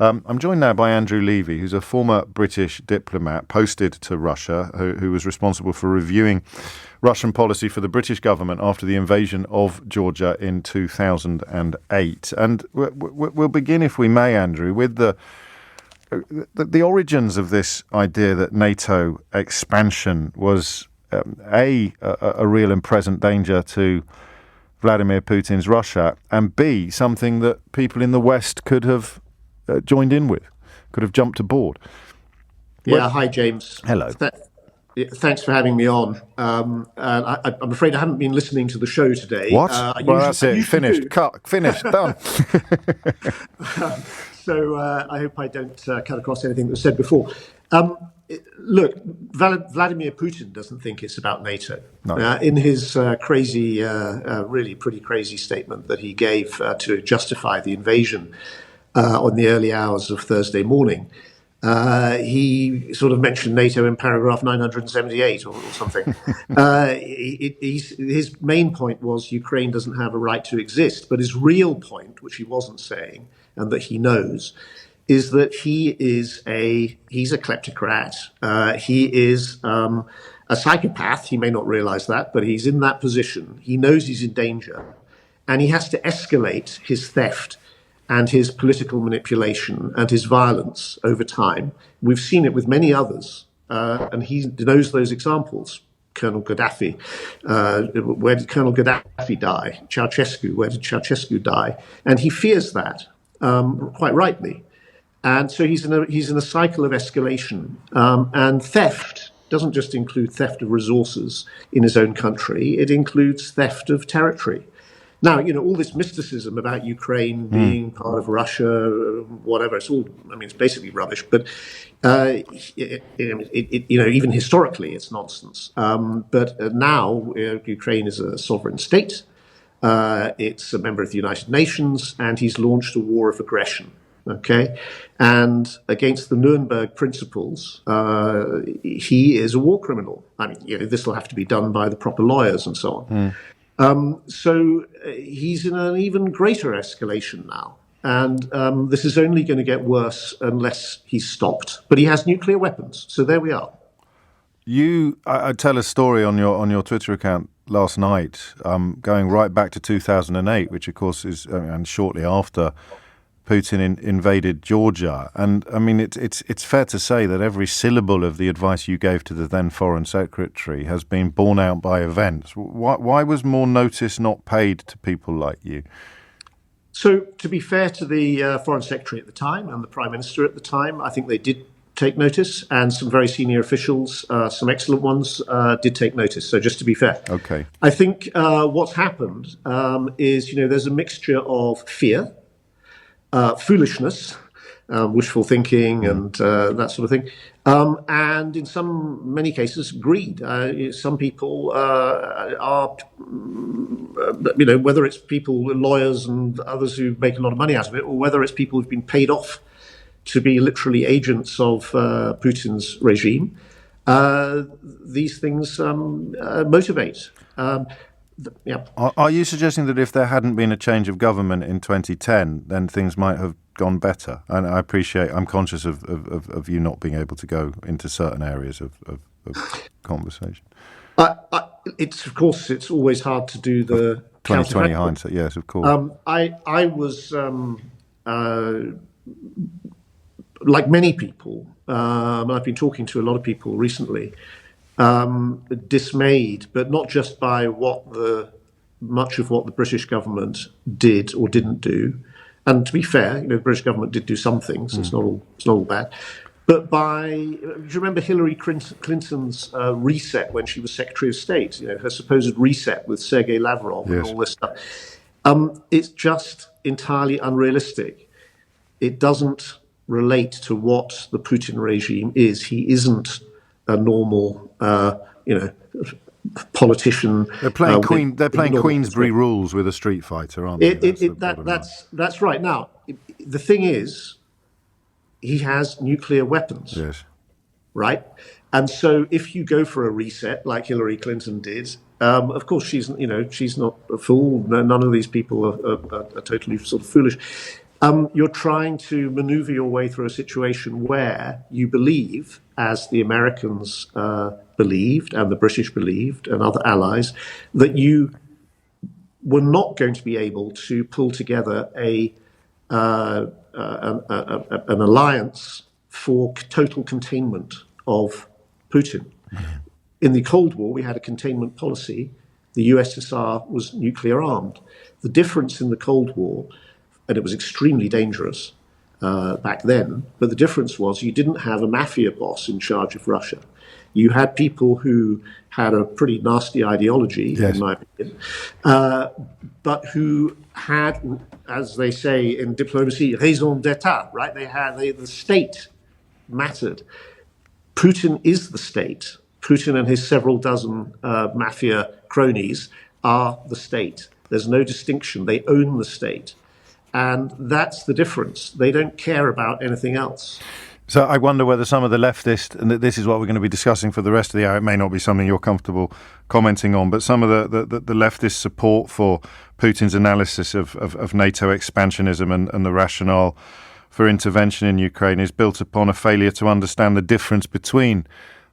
I'm joined now by Andrew Levi, who's a former British diplomat posted to Russia, who was responsible for reviewing Russian policy for the British government after the invasion of Georgia in 2008. And we'll begin, if we may, Andrew, with the origins of this idea that NATO expansion was a real and present danger to Vladimir Putin's Russia, and B, something that people in the West could have joined in with, could have jumped aboard. Yeah, hi, James. Hello. Thanks for having me on. I'm afraid I haven't been listening to the show today. What? Well, that's it. Finished. Cut. Finished. Done. So I hope I don't cut across anything that was said before. Look, Vladimir Putin doesn't think it's about NATO. No. In his really pretty crazy statement that he gave to justify the invasion on the early hours of Thursday morning, he sort of mentioned NATO in paragraph 978 or something. His main point was Ukraine doesn't have a right to exist, but his real point, which he wasn't saying and that he knows, is that he's a kleptocrat. He is a psychopath. He may not realize that, but he's in that position. He knows he's in danger, and he has to escalate his theft and his political manipulation and his violence over time. We've seen it with many others, and he knows those examples. Colonel Gaddafi. Where did Colonel Gaddafi die? Ceausescu. Where did Ceausescu die? And he fears that, quite rightly. And so he's in a cycle of escalation. And theft doesn't just include theft of resources in his own country. It includes theft of territory. Now, all this mysticism about Ukraine being part of Russia, whatever, it's basically rubbish. But, even historically, it's nonsense. But now Ukraine is a sovereign state. It's a member of the United Nations, and he's launched a war of aggression. Okay, and against the Nuremberg principles, he is a war criminal. This will have to be done by the proper lawyers and so on. So he's in an even greater escalation now. And this is only going to get worse unless he's stopped. But he has nuclear weapons. So there we are. I tell a story on your Twitter account last night, going right back to 2008, which, of course, is and shortly after Putin invaded Georgia. And it's fair to say that every syllable of the advice you gave to the then Foreign Secretary has been borne out by events. Why was more notice not paid to people like you? So, to be fair to the Foreign Secretary at the time and the Prime Minister at the time, I think they did take notice, and some very senior officials, some excellent ones, did take notice. So just to be fair. Okay. I think what's happened is, there's a mixture of fear, foolishness, wishful thinking, and that sort of thing, and in many cases, greed. Some people are, whether it's people, lawyers, and others who make a lot of money out of it, or whether it's people who've been paid off to be literally agents of Putin's regime. These things motivate. Yeah. Are you suggesting that if there hadn't been a change of government in 2010, then things might have gone better? And I'm conscious of you not being able to go into certain areas of conversation. Of course, it's always hard to do the 2020 hindsight. Yes, of course. I was like many people. I've been talking to a lot of people recently. Dismayed, but not just by much of what the British government did or didn't do. And to be fair, the British government did do some things. It's not all bad. But do you remember Hillary Clinton's reset when she was Secretary of State? Her supposed reset with Sergei Lavrov. Yes. And all this stuff. It's just entirely unrealistic. It doesn't relate to what the Putin regime is. He isn't a normal, politician. They're playing Queensberry rules with a street fighter, aren't they? That's right. Now, the thing is, he has nuclear weapons. Yes. Right? And so if you go for a reset like Hillary Clinton did, of course she's not a fool. None of these people are totally sort of foolish. You're trying to maneuver your way through a situation where you believe, as the Americans believed and the British believed and other allies, that you were not going to be able to pull together an alliance for total containment of Putin. In the Cold War, we had a containment policy. The USSR was nuclear armed. The difference in the Cold War, and it was extremely dangerous back then, but the difference was you didn't have a mafia boss in charge of Russia. You had people who had a pretty nasty ideology, yes, in my opinion, but who had, as they say in diplomacy, raison d'etat, right? The state mattered. Putin is the state. Putin and his several dozen mafia cronies are the state. There's no distinction. They own the state. And that's the difference. They don't care about anything else. So I wonder whether some of the leftist, and this is what we're going to be discussing for the rest of the hour, it may not be something you're comfortable commenting on, but some of the leftist support for Putin's analysis of NATO expansionism and the rationale for intervention in Ukraine is built upon a failure to understand the difference between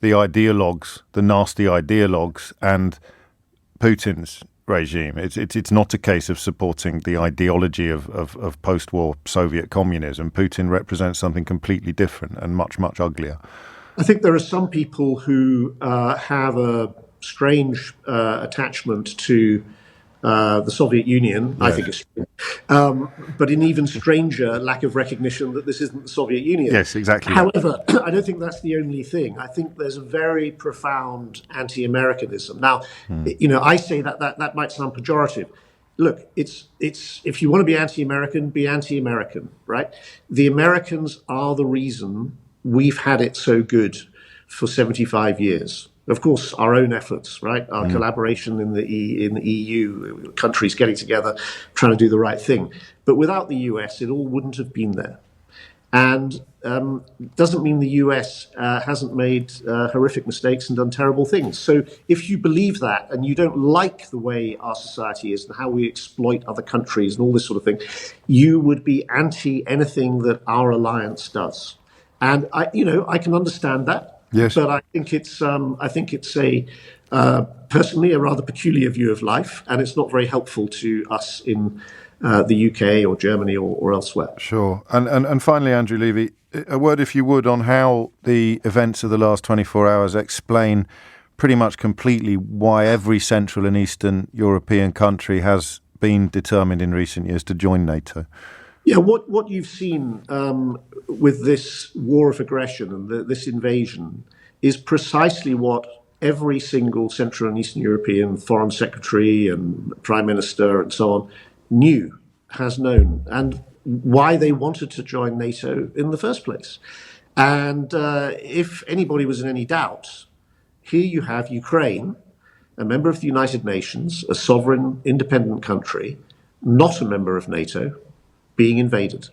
the ideologues, the nasty ideologues, and Putin's regime. It's not a case of supporting the ideology of post-war Soviet communism. Putin represents something completely different and much, much uglier. I think there are some people who have a strange attachment to the Soviet Union. Yeah. I think it's but an even stranger lack of recognition that this isn't the Soviet Union. Yes, exactly. However, I don't think that's the only thing. I think there's a very profound anti-Americanism. Now, I say that might sound pejorative. Look, it's if you want to be anti-American, right? The Americans are the reason we've had it so good for 75 years. Of course, our own efforts, right? Our collaboration in the EU, countries getting together, trying to do the right thing. But without the US, it all wouldn't have been there. And doesn't mean the US hasn't made horrific mistakes and done terrible things. So if you believe that and you don't like the way our society is and how we exploit other countries and all this sort of thing, you would be anti anything that our alliance does. And I can understand that. Yes. But I think it's a personally a rather peculiar view of life, and it's not very helpful to us in the UK or Germany or elsewhere. Sure. And finally, Andrew Levy, a word, if you would, on how the events of the last 24 hours explain pretty much completely why every Central and Eastern European country has been determined in recent years to join NATO. Yeah, what you've seen with this war of aggression and this invasion is precisely what every single Central and Eastern European foreign secretary and prime minister and so on has known, and why they wanted to join NATO in the first place. And if anybody was in any doubt, here you have Ukraine, a member of the United Nations, a sovereign, independent country, not a member of NATO, being invaded.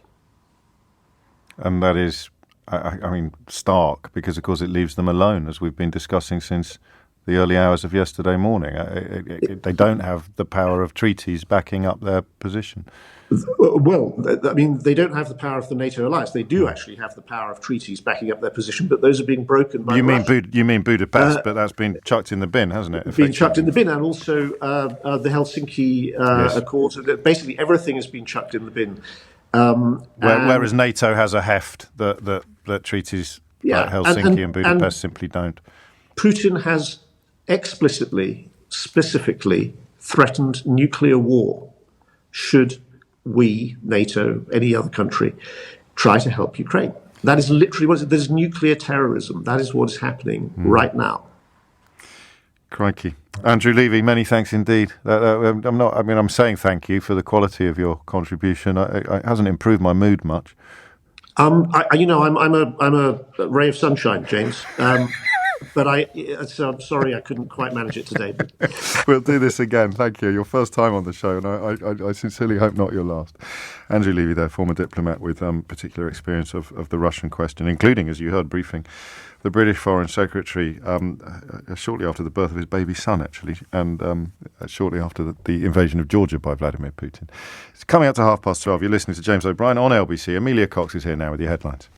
And that is, I mean, stark, because, of course, it leaves them alone, as we've been discussing since the early hours of yesterday morning. They don't have the power of treaties backing up their position. Well, I mean, they don't have the power of the NATO alliance. They do actually have the power of treaties backing up their position, but those are being broken by Russia. You mean Budapest, but that's been chucked in the bin, hasn't it? Been chucked in the bin, and also the Helsinki Accords. Basically, everything has been chucked in the bin. Whereas NATO has a heft that treaties like Helsinki and Budapest simply don't. Putin has explicitly, specifically threatened nuclear war should we, NATO, any other country, try to help Ukraine. That is literally what it is. There's nuclear terrorism. That is what is happening right now. Crikey. Andrew Levy, many thanks indeed. I'm saying thank you for the quality of your contribution. It hasn't improved my mood much. I'm a ray of sunshine, James. So I'm sorry I couldn't quite manage it today. But We'll do this again. Thank you. Your first time on the show, and I sincerely hope not your last. Andrew Levy there, former diplomat with particular experience of the Russian question, including, as you heard, briefing the British Foreign Secretary shortly after the birth of his baby son, actually, and shortly after the invasion of Georgia by Vladimir Putin. It's coming up to 12:30. You're listening to James O'Brien on LBC. Amelia Cox is here now with your headlines.